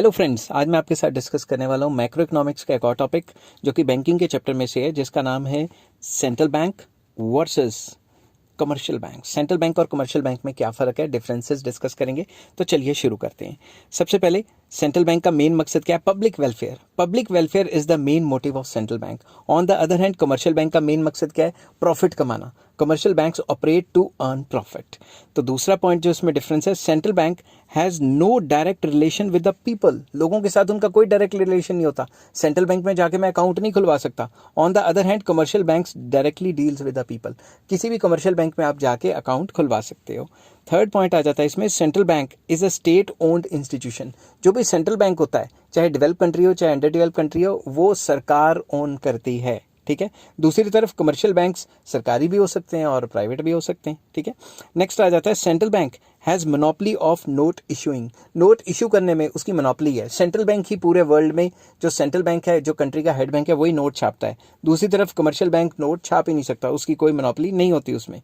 Hello friends, आज मैं आपके साथ डिस्कस करने वाला हूँ मैक्रो इकोनॉमिक्स का एक और टॉपिक जो कि बैंकिंग के चैप्टर में से है, जिसका नाम है central bank versus commercial bank. Central bank और कमर्शियल बैंक में क्या फ़र्क है, डिफरेंसेस डिस्कस करेंगे। तो चलिए शुरू करते हैं। सबसे पहले सेंट्रल बैंक का मेन मकसद क्या है? Public welfare. Public welfare is the main motive of central bank. On the other hand commercial bank का मेन मकसद क्या है? प्रॉफिट कमाना। Commercial banks operate to earn profit. तो दूसरा पॉइंट जो इसमें डिफरेंस है, central bank has no direct relation with the people. लोगों के साथ उनका कोई डायरेक्ट रिलेशन नहीं होता। सेंट्रल बैंक में जाके मैं अकाउंट नहीं खुलवा सकता। On the other hand commercial banks directly deals with the people. किसी भी कमर्शियल बैंक में आप जाके अकाउंट खुलवा सकते हो। थर्ड पॉइंट आ जाता है इसमें, central bank is a state owned institution. जो भी सेंट्रल बैंक होता है, चाहे डेवलप कंट्री हो चाहे अंडर डेवलप कंट्री हो, वो सरकार ओन करती है। ठीक है। दूसरी तरफ कमर्शियल बैंक्स सरकारी भी हो सकते हैं और प्राइवेट भी हो सकते हैं। ठीक है। नेक्स्ट आ जाता है, central bank has monopoly of note issuing. Note issue करने में उसकी मोनोपली है। सेंट्रल बैंक ही पूरे वर्ल्ड में, जो सेंट्रल बैंक है, जो कंट्री का हेड बैंक है, वही नोट छापता है। दूसरी तरफ कमर्शियल बैंक नोट छाप ही नहीं सकता, उसकी कोई मोनोपली नहीं होती उसमें।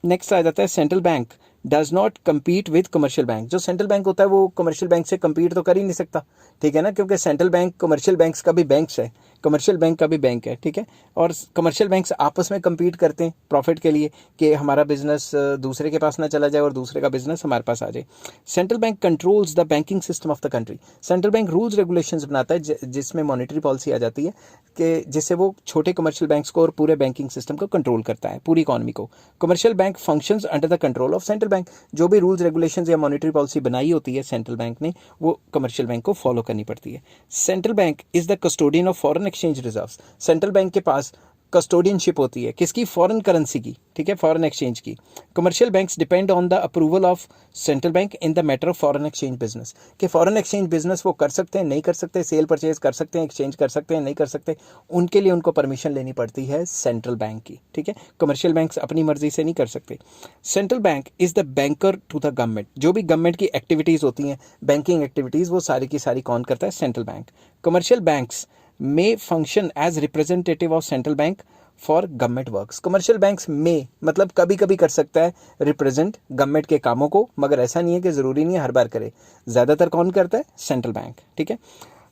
नेक्स्ट आ जाता है, central bank does not compete with commercial bank. जो सेंट्रल बैंक होता है वो कमर्शियल बैंक से कम्पीट तो कर ही नहीं सकता। ठीक है ना, क्योंकि सेंट्रल बैंक कमर्शियल बैंक्स का भी बैंक्स है, कमर्शियल बैंक का भी बैंक है। ठीक है। और कमर्शियल बैंक्स आपस में कम्पीट करते हैं प्रॉफिट के लिए, कि हमारा बिजनेस दूसरे के पास ना चला जाए और दूसरे का बिजनेस हमारे पास आ जाए। Central bank controls the banking system of the country. Central bank rules regulations बनाता है, जिसमें मॉनेटरी पॉलिसी आ जाती है, कि जिससे वो छोटे कमर्शियल बैंक्स को और पूरे बैंकिंग सिस्टम को कंट्रोल करता है, पूरी इकोनॉमी को। Commercial bank functions under the control of central bank. जो भी रूल्स रेगुलेशंस या मॉनेटरी पॉलिसी बनाई होती है सेंट्रल बैंक ने, वो कमर्शियल बैंक को फॉलो करनी पड़ती है। Central bank is the custodian of foreign exchange reserves. Central bank के पास कस्टोडियनशिप होती है, किसकी? फॉरेन करेंसी की। ठीक है, फॉरेन एक्सचेंज की। Commercial banks depend on the approval of central bank in the matter of foreign exchange business. कि foreign exchange business वो कर सकते हैं, नहीं कर सकते, सेल परचेज कर सकते हैं, एक्सचेंज कर सकते हैं, नहीं कर सकते, उनके लिए उनको परमिशन लेनी पड़ती है सेंट्रल बैंक की। ठीक है, कमर्शियल बैंक्स अपनी मर्जी से नहीं कर सकते। Central bank is the banker to the government. जो भी गवर्नमेंट की एक्टिविटीज होती हैं, बैंकिंग एक्टिविटीज, वो सारी की सारी कौन करता है? Central bank. Commercial banks may function as representative of central bank for government works। Commercial banks में मतलब कभी कभी कर सकता है रिप्रेजेंट गवर्नमेंट के कामों को, मगर ऐसा नहीं है कि ज़रूरी नहीं है हर बार करे। ज़्यादातर कौन करता है? Central bank. ठीक है।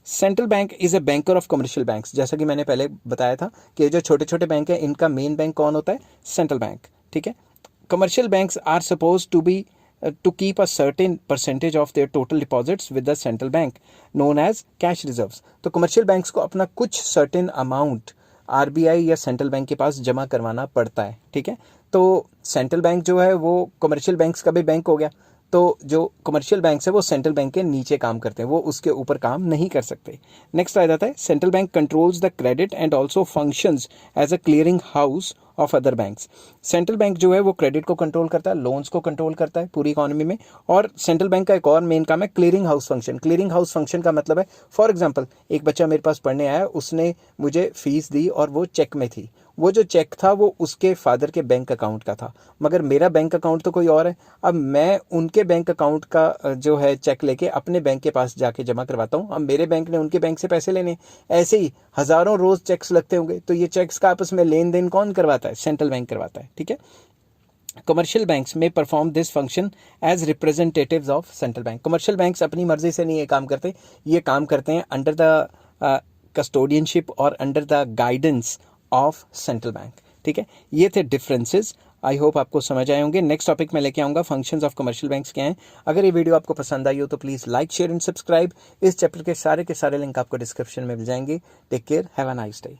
Central bank is a banker of commercial banks. जैसा कि मैंने पहले बताया था कि जो छोटे छोटे बैंक हैं, इनका मेन बैंक कौन होता है? Central bank. ठीक है। Commercial banks are suppose to be to keep a certain percentage of their total deposits with the central bank known as cash reserves। तो कमर्शियल बैंक्स को अपना कुछ सर्टेन अमाउंट आरबीआई या सेंट्रल बैंक के पास जमा करवाना पड़ता है। ठीक है। तो सेंट्रल बैंक जो है वो कमर्शियल बैंक्स का भी बैंक हो गया। तो जो कमर्शियल बैंक्स है वो सेंट्रल बैंक के नीचे काम करते हैं, वो उसके ऊपर काम नहीं कर सकते। नेक्स्ट आ जाता है, central bank controls the credit and also functions as a clearing house of other banks. Central bank जो है वो क्रेडिट को कंट्रोल करता है, लोन्स को कंट्रोल करता है पूरी इकोनॉमी में। और सेंट्रल बैंक का एक और मेन काम है clearing house function. Clearing house function का मतलब है, फॉर एग्जांपल एक बच्चा मेरे पास पढ़ने आया, उसने मुझे फीस दी और वो चेक में थी। वो जो चेक था वो उसके फादर के बैंक अकाउंट का था, मगर मेरा बैंक अकाउंट तो कोई और है। अब मैं उनके बैंक अकाउंट का जो है चेक लेके अपने बैंक के पास जाके जमा करवाता हूँ। अब मेरे बैंक ने उनके बैंक से पैसे लेने, ऐसे ही हजारों रोज चेक्स लगते होंगे, तो ये चेक्स का आपस में लेन देन कौन करवाता है? सेंट्रल बैंक करवाता है। ठीक है। कमर्शियल बैंक्स में perform this function as representatives of central bank. Commercial banks अपनी मर्जी से नहीं ये काम करते, ये काम करते हैं अंडर द कस्टोडियनशिप और under the guidance of central bank. ठीक है। ये थे डिफरेंसेस। आई होप आपको समझ आए होंगे। नेक्स्ट टॉपिक में लेके आऊँगा फंक्शंस ऑफ कमर्शियल बैंक्स क्या हैं। अगर ये वीडियो आपको पसंद आई हो तो please like, share and subscribe. इस चैप्टर के सारे लिंक आपको डिस्क्रिप्शन में मिल जाएंगे। Take care, have a nice day.